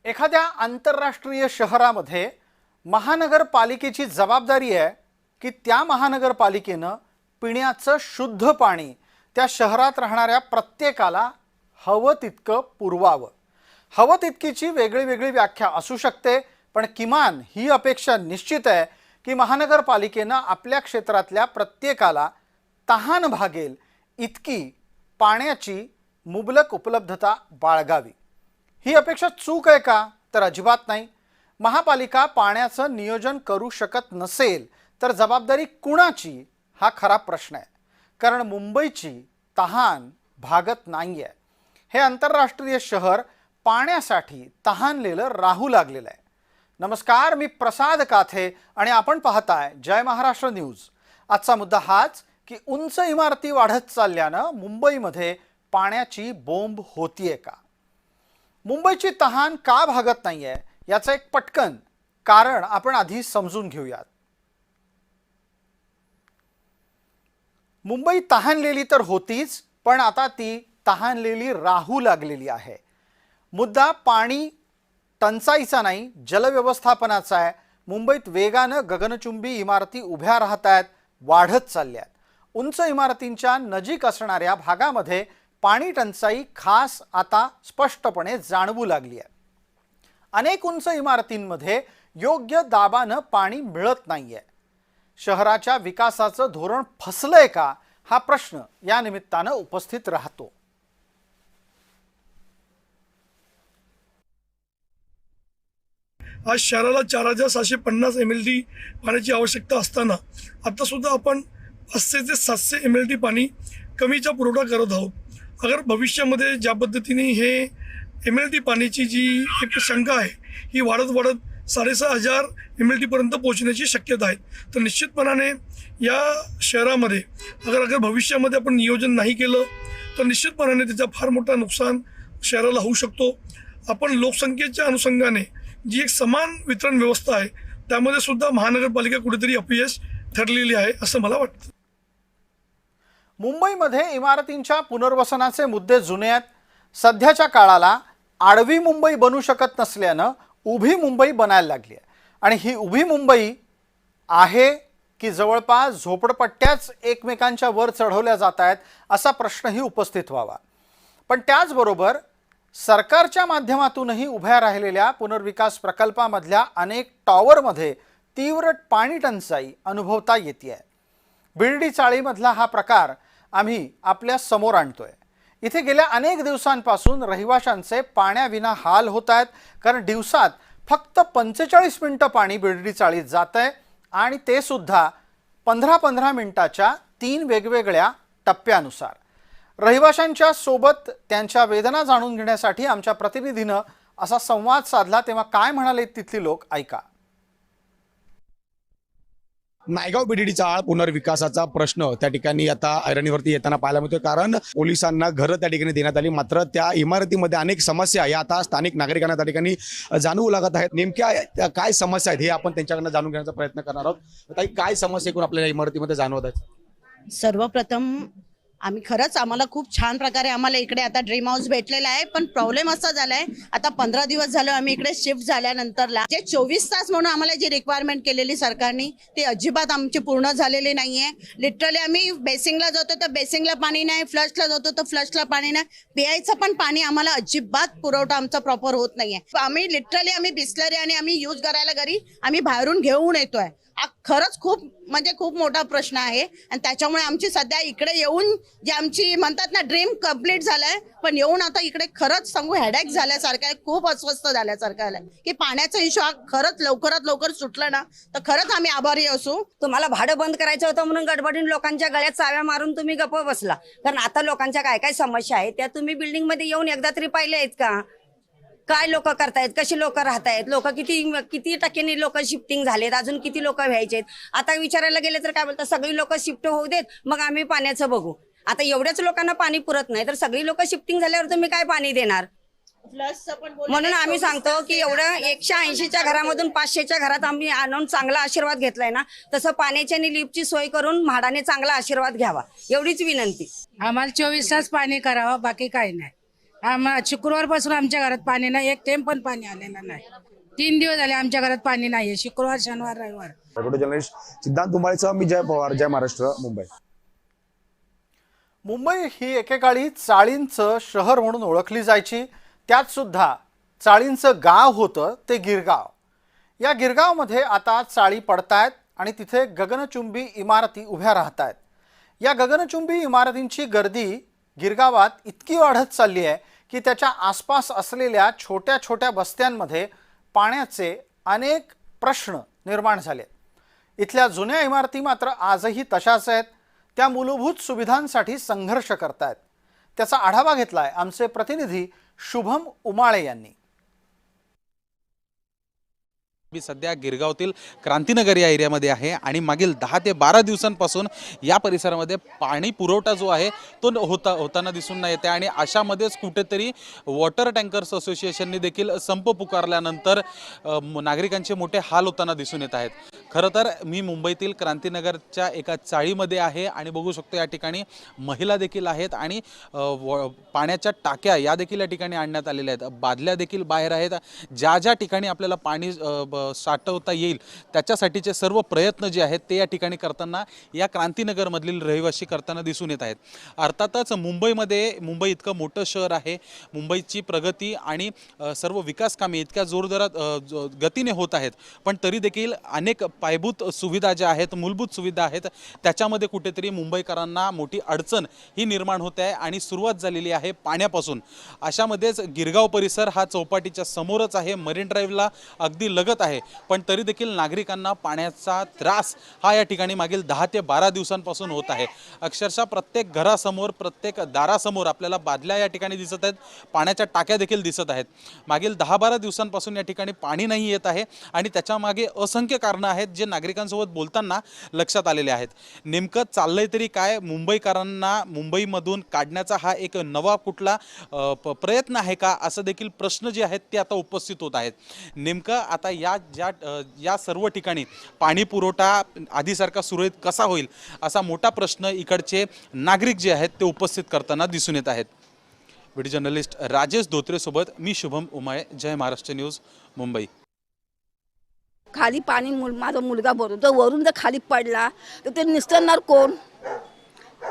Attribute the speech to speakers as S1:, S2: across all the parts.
S1: एखाद्या आंतरराष्ट्रीय शहरामध्ये महानगरपालिकेची जबाबदारी आहे की त्या महानगरपालिकेनं पिण्याचं शुद्ध पाणी त्या शहरात राहणाऱ्या प्रत्येकाला हवं तितकं पुरवावं। हवं तितकीची वेगळी वेगळी व्याख्या असू शकते, पण किमान ही अपेक्षा निश्चित आहे की महानगरपालिकेनं आपल्या क्षेत्रातल्या प्रत्येकाला तहान भागेल इतकी पाण्याची मुबलक उपलब्धता बाळगावी। ही अपेक्षा चूक आहे का? तर अजिबात नाही। महापालिका पाण्याचं नियोजन करू शकत नसेल तर जबाबदारी कुणाची हा खरा प्रश्न आहे, कारण मुंबईची तहान भागत नाहीये। हे आंतरराष्ट्रीय शहर पाण्यासाठी तहानलेलं राहू लागलेलं आहे। नमस्कार, मी प्रसाद काथे आणि आपण पाहताय जय महाराष्ट्र न्यूज। आजचा मुद्दा हाच की उंच इमारती वाढत चालल्यानं मुंबईमध्ये पाण्याची बोंब होतीये का? मुंबईची तहान का भागत नाहीये याचं एक पटकन कारण आपण आधी समजून घेऊयात। मुंबई तहानलेली तर होतीच, पण आता ती तहानलेली राहू लागलेली आहे। मुद्दा पाणी टंचाईचा नाही, जलव्यवस्थापनाचा आहे। मुंबईत वेगानं गगनचुंबी इमारती उभ्या राहत आहेत, वाढत चालल्यात। उंच इमारतींच्या नजीक असणाऱ्या भागामध्ये पाणी टंचाई खास आता स्पष्टपणे जाणवू लागली आहे। अनेक उंच इमारतींमध्ये योग्य दाबानं पाणी मिळत नाहीये। शहराच्या विकासाचं धोरण फसलंय का हा प्रश्न या निमित्तानं उपस्थित राहतो।
S2: आज शहराला 4750 MLD पाण्याची आवश्यकता असताना आता सुद्धा आपण 500 ते 700 MLD पाणी कमीचा पुरवठा करत आहोत। अगर भविष्यामध्ये ज्या पद्धतीने हे MLD पाण्याची जी एक शंका आहे ही वाढत 6500 MLD पर्यंत पोहोचण्याची शक्यता आहे। तर निश्चितपणाने या शहरामध्ये अगर भविष्यामध्ये आपण नियोजन नाही केलं तर निश्चितपणाने त्याचा फार मोठा नुकसान शहराला होऊ शकतो। आपण लोकसंख्येच्या अनुषंगाने जी एक समान वितरण व्यवस्था आहे त्यामध्ये सुद्धा महानगरपालिका कुठेतरी अपयश ठरलेली आहे असं मला वाटतं।
S1: मुंबईमध्ये इमारतींच्या पुनर्वसनाचे मुद्दे जुने आहेत। सध्याच्या काळाला आडवी मुंबई बनू शकत नसल्यानं उभी मुंबई बनायला लागली आहे, आणि ही उभी मुंबई आहे की जवळपास झोपडपट्ट्याच एकमेकांच्या वर चढवल्या जात आहेत असा प्रश्नही उपस्थित व्हावा। पण त्याचबरोबर सरकारच्या माध्यमातूनही उभ्या राहिलेल्या पुनर्विकास प्रकल्पामधल्या अनेक टॉवरमध्ये तीव्र पाणी टंचाई अनुभवता येते आहे। बिर्डी चाळीमधला हा प्रकार आम्ही आपल्या समोर आणतोय। इथे गेल्या अनेक दिवसांपासून रहिवाशांचे पाण्याविना हाल होत आहेत, कारण दिवसात फक्त 45 मिनिटं पाणी बिर्डी चाळीत जात आहे, आणि ते सुद्धा 15-15 मिनिटाच्या 3 वेगवेगळ्या टप्प्यानुसार। रहिवाशांच्या सोबत त्यांच्या वेदना जाणून घेण्यासाठी आमच्या प्रतिनिधीनं असा संवाद साधला, तेव्हा काय म्हणाले तिथली लोक ऐका।
S3: नायगाव बीडीडी चाळ पुनर्विकासाचा प्रश्न त्या ठिकाणी आता ऐरणीवरती येताना पाहायला मिळतोय, कारण पोलिसांना घरं त्या ठिकाणी देण्यात आली, मात्र त्या इमारतीमध्ये अनेक समस्या या आता स्थानिक नागरिकांना त्या ठिकाणी जाणवू लागत आहेत। नेमक्या काय समस्या आहेत हे आपण त्यांच्याकडनं जाणून घेण्याचा प्रयत्न करणार आहोत। ताई, काय समस्या एकूण आपल्याला इमारतीमध्ये जाणवत आहेत?
S4: सर्वप्रथम आम्हाला खूप छान प्रकारे आम्हाला इकडे आता ड्रीम हाऊस भेटलेला आहे, पण प्रॉब्लेम असा झालाय आता 15 दिवस झालं आम्ही इकडे शिफ्ट झाल्यानंतरला जे 24 तास म्हणून आम्हाला जी रिक्वायरमेंट केलेली सरकारने ती अजिबात आमची पूर्ण झालेली नाहीये। लिटरली आम्ही बेसिंगला जातो तर बेसिंगला पाणी नाही, फ्लशला जातो तर फ्लशला पाणी नाही, प्यायचं पण पाणी आम्हाला अजिबात पुरवठा आमचा प्रॉपर होत नाहीये। आम्ही बिस्लरी आणि आम्ही यूज करायला घरी आम्ही बाहेरून घेऊन येतोय। खरंच खूप मोठा प्रश्न आहे, आणि त्याच्यामुळे आमची सध्या इकडे येऊन जे आमची म्हणतात ना ड्रीम कंप्लीट झालाय, पण येऊन आता इकडे खरंच सांगू हेडेक झाल्यासारखं आहे, खूप अस्वस्थ झाल्यासारखं आहे की पाण्याचा इश्यू हा खरंच लवकरात लवकर सुटला ना तर खरंच आम्ही आभारी असू।
S5: तुम्हाला भाडं बंद करायचं होतं म्हणून गडबडीने लोकांच्या गळ्यात चाव्या मारून तुम्ही गप्प बसला, कारण आता लोकांच्या काय काय समस्या आहेत त्या तुम्ही बिल्डिंग मध्ये येऊन एकदा तरी पाहिले आहेत का? काय लोक करतायत, कशी लोक राहतायत, लोक किती टक्क्यांनी लोक शिफ्टिंग झालेत, अजून किती लोक व्हायचेत? आता विचारायला गेले तर काय बोलतात, सगळी लोक शिफ्ट होऊ देत मग आम्ही पाण्याचं बघू। आता एवढ्याच लोकांना पाणी पुरत नाही तर सगळी लोक शिफ्टिंग झाल्यावर तुम्ही काय पाणी देणार? म्हणून आम्ही सांगतो की एवढं 180च्या घरामधून 500च्या घरात आम्ही आणून चांगला आशीर्वाद घेतलाय ना, तसं पाण्याची आणि लिफ्टची सोय करून म्हाडाने चांगला आशीर्वाद घ्यावा एवढीच विनंती।
S6: आम्हाला 24 तास पाणी करावं, बाकी काही नाही। शुक्रवारपासून आमच्या घरात पाणी नाही, एक थेंब पण पाणी आलेलं नाही. 3 दिवस झाले आमच्या घरात पाणी नाहीये, शुक्रवार शनिवार रविवार.
S3: फोटो जर्नलिस्ट सिद्धांत उंबाळेसह मी जय पवार, जय महाराष्ट्र, मुंबई.
S1: मुंबई ही एकेकाळी चाळींचं शहर म्हणून ओळखली जायची. त्यात सुद्धा चाळींचं गाव होतं ते गिरगाव. या गिरगावमध्ये आता चाळी पडतायत आणि तिथे गगनचुंबी इमारती उभ्या राहतायत. या गगनचुंबी इमारतींची गर्दी गिरगावात इतकी वाढत चालली आहे की त्याच्या आसपास असलेल्या छोट्या छोट्या बस्त्यांमध्ये पाण्याचे अनेक प्रश्न निर्माण झाले. इथल्या जुन्या इमारती मात्र आजही तशाच आहेत. त्या मूलभूत सुविधांसाठी संघर्ष करतायत. त्याचा आढावा घेतलाय आमचे प्रतिनिधी शुभम उमाळे यांनी.
S7: मी सध्या गिरगावतील क्रांतीनगर या एरियामध्ये आहे आणि मागील 10 ते 12 दिवसांपासून या परिसरामध्ये पाणी पुरवठा जो आहे तो होताना दिसून नाही येते. आणि अशामध्येच कुठेतरी वॉटर टँकर्स असोसिएशनने देखील संप पुकारल्यानंतर नागरिकांचे मोठे हाल होताना दिसून येत आहेत. खरं तर मी मुंबईतील क्रांतीनगरच्या एका चाळीमध्ये आहे आणि बघू शकतो या ठिकाणी महिला देखील आहेत आणि पाण्याच्या टाक्या या देखील या ठिकाणी आणण्यात आलेल्या आहेत. बादल्या देखील बाहेर आहेत. ज्या ज्या ठिकाणी आपल्याला पाणी साठवता येईल त्याच्यासाठीचे सर्व प्रयत्न जे आहेत ते या ठिकाणी करताना या क्रांतीनगरमधील रहिवासी करताना दिसून येत आहेत. अर्थातच मुंबई इतकं मोठं शहर आहे. मुंबईची प्रगती आणि सर्व विकास कामे इतक्या जोरदारात गतीने होत आहेत, पण तरी देखील अनेक पायाभूत सुविधा ज्या आहेत, मूलभूत सुविधा आहेत, त्याच्यामध्ये कुठेतरी मुंबईकरांना मोठी अडचण ही निर्माण होते आहे आणि सुरुवात झालेली आहे पाण्यापासून. अशामध्येच गिरगाव परिसर हा चौपाटीच्या समोरच आहे, मरीन ड्राईव्हला अगदी लगत आहे, पण तरी देखील नागरिकांना पाण्याचा त्रास हा या ठिकाणी मागील 10 ते 12 दिवसांपासून होत आहे. अक्षरशः प्रत्येक घरासमोर, प्रत्येक दारासमोर आपल्याला बादल्या या ठिकाणी दिसत आहेत, पाण्याच्या टाक्या देखील दिसत आहेत. मागील 10-12 दिवसांपासून या ठिकाणी पाणी नाही येत आहे आणि त्याच्या मागे असंख्य कारणं आहेत जे नागरिकांसोबत बोलताना लक्षात आलेले आहेत. नेमकं चाललंय तरी काय? मुंबईकरांना मुंबईमधून काढण्याचा हा एक नवा कुठला प्रयत्न आहे का, असं देखील प्रश्न जे आहेत ते आता उपस्थित होत आहेत. नेमकं आता या सर्व ठिकाणी पाणी पुरवठा आधीसारखा सुरळीत कसा होईल असा मोठा प्रश्न इकडचे नागरिक जे आहेत ते उपस्थित करताना दिसून येत आहेत. व्हिडिओ जर्नलिस्ट राजेश धोत्रे सोबत मी शुभम उमाळे, जय महाराष्ट्र न्यूज, मुंबई.
S8: खाली पाणी माझा मुलगा भरतो, वरून जर खाली पडला तर ते निसटणार कोण?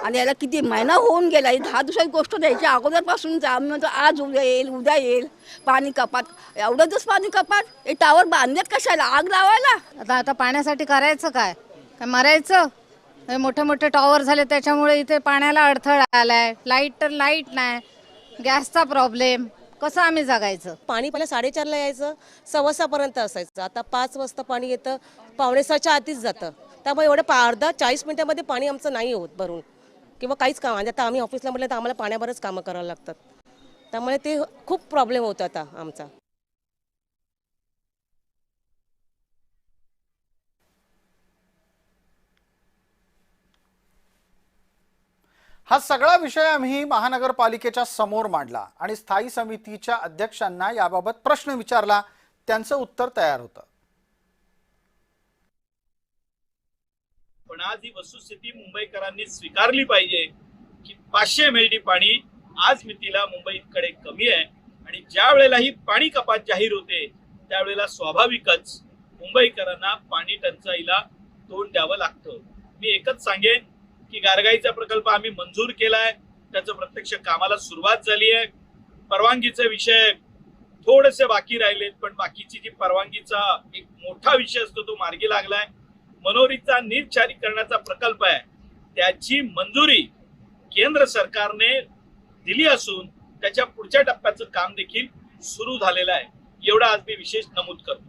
S8: आणि याला किती महिना होऊन गेला. 10 दिवसाची गोष्ट द्यायची अगोदरपासून आम्ही म्हणतो आज उद्या येईल पाणी कपात. एवढंच पाणी कपात, हे टावर बांधण्यात कशाला, आग लावायला?
S9: आता पाण्यासाठी करायचं काय मरायचं? हे मोठे मोठे टॉवर झाले त्याच्यामुळे इथे पाण्याला अडथळा आलाय. लाईट नाही, गॅसचा प्रॉब्लेम, कसं आम्ही जगायचं?
S10: पाणी पहिल्या 4:30ला यायचं, 6:15पर्यंत असायचं. आता 5 वाजता पाणी येतं, 5:45च्या आधीच जातं. त्यामुळे एवढं अर्धा 40 मिनिटामध्ये पाणी आमचं नाही होत भरून किंवा काहीच काम. आता आम्ही ऑफिसला म्हटलं तर आम्हाला पाण्यावरच कामं करावं लागतात. त्यामुळे ते खूप प्रॉब्लेम होतो आता आमचा.
S1: हा सगळा विषय आम्ही महानगरपालिकेच्या समोर मांडला आणि स्थायी समितीच्या अध्यक्षांना याबाबत प्रश्न विचारला. त्यांचं उत्तर तयार होतं.
S11: पण आज ही वस्तुस्थिती मुंबईकरांनी स्वीकारली पाहिजे की 500 MLD पाणी आज मितीला मुंबईकडे कमी आहे आणि ज्या वेळेला ही पाणी कपात जाहीर होते त्यावेळेला स्वाभाविकच मुंबईकरांना पाणी टंचाईला तोंड द्यावं लागतं. मी एकच सांगेन की गारगाईचा प्रकल्प आम्ही मंजूर केलाय, त्याचं प्रत्यक्ष कामाला सुरुवात झाली आहे. परवानगीचे विषय थोडेसे बाकी राहिलेत, पण बाकीची जी परवानगीचा एक मोठा विषय असतो तो मार्गी लागलाय. मनोरीचा नीरक्षारीकरणाचा प्रकल्प आहे, त्याची मंजुरी केंद्र सरकारने दिली असून त्याच्या पुढच्या टप्प्याचं काम देखील सुरू झालेलं आहे. एवढा आज मी विशेष नमूद करतो.